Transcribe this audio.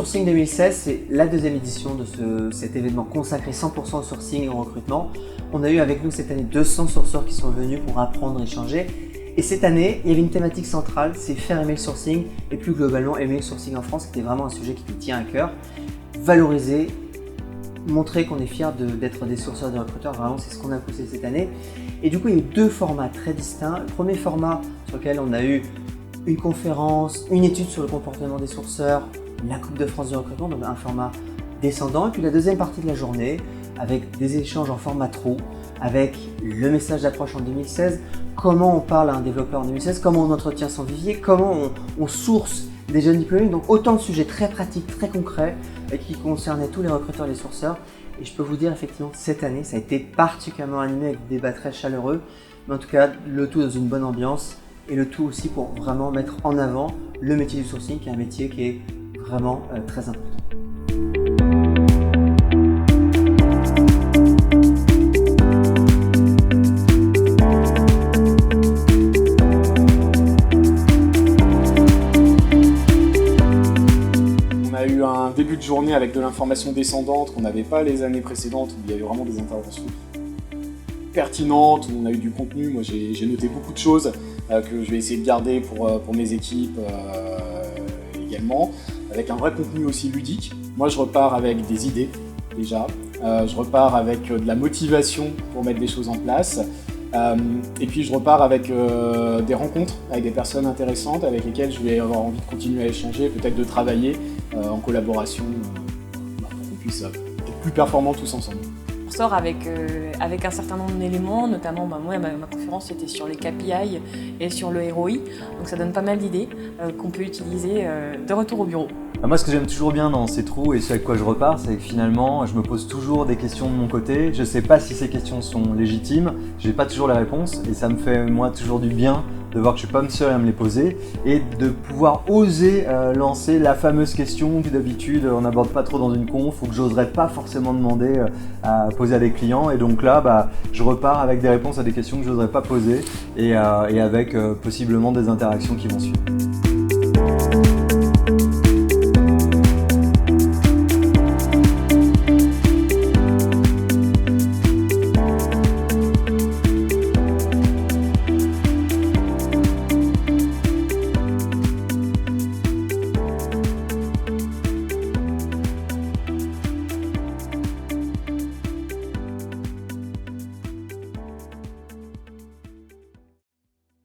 Sourcing 2016, c'est la deuxième édition de cet événement consacré 100% au sourcing et au recrutement. On a eu avec nous cette année 200 sourceurs qui sont venus pour apprendre, échanger. Et cette année, il y avait une thématique centrale, c'est faire aimer le sourcing et plus globalement aimer le sourcing en France. C'était vraiment un sujet qui nous tient à cœur. Valoriser, montrer qu'on est fier d'être des sourceurs et des recruteurs, vraiment c'est ce qu'on a poussé cette année. Et du coup, il y a eu deux formats très distincts. Le premier format sur lequel on a eu une conférence, une étude sur le comportement des sourceurs, la Coupe de France du recrutement, donc un format descendant. Et puis la deuxième partie de la journée, avec des échanges en format trou, avec le message d'approche en 2016, comment on parle à un développeur en 2016, comment on entretient son vivier, comment on source des jeunes diplômés. Donc autant de sujets très pratiques, très concrets, qui concernaient tous les recruteurs et les sourceurs. Et je peux vous dire effectivement que cette année, ça a été particulièrement animé avec des débats très chaleureux, mais en tout cas le tout dans une bonne ambiance et le tout aussi pour vraiment mettre en avant le métier du sourcing, qui est un métier qui est vraiment très important. On a eu un début de journée avec de l'information descendante qu'on n'avait pas les années précédentes, où il y avait vraiment des interventions pertinentes, où on a eu du contenu. Moi j'ai noté beaucoup de choses que je vais essayer de garder pour mes équipes également, avec un vrai contenu aussi ludique. Moi je repars avec des idées déjà, je repars avec de la motivation pour mettre des choses en place, et puis je repars avec des rencontres avec des personnes intéressantes avec lesquelles je vais avoir envie de continuer à échanger, peut-être de travailler en collaboration pour qu'on puisse être plus performants tous ensemble. On sort avec un certain nombre d'éléments, notamment moi ma conférence était sur les KPI et sur le ROI, donc ça donne pas mal d'idées qu'on peut utiliser de retour au bureau. Moi, ce que j'aime toujours bien dans ces trous et ce avec quoi je repars, c'est que finalement, je me pose toujours des questions de mon côté. Je ne sais pas si ces questions sont légitimes, je n'ai pas toujours les réponses et ça me fait moi toujours du bien de voir que je ne suis pas me seul à me les poser et de pouvoir oser lancer la fameuse question que d'habitude on n'aborde pas trop dans une conf ou que j'oserais pas forcément demander à poser à des clients. Et donc là, je repars avec des réponses à des questions que je n'oserais pas poser et avec possiblement des interactions qui vont suivre.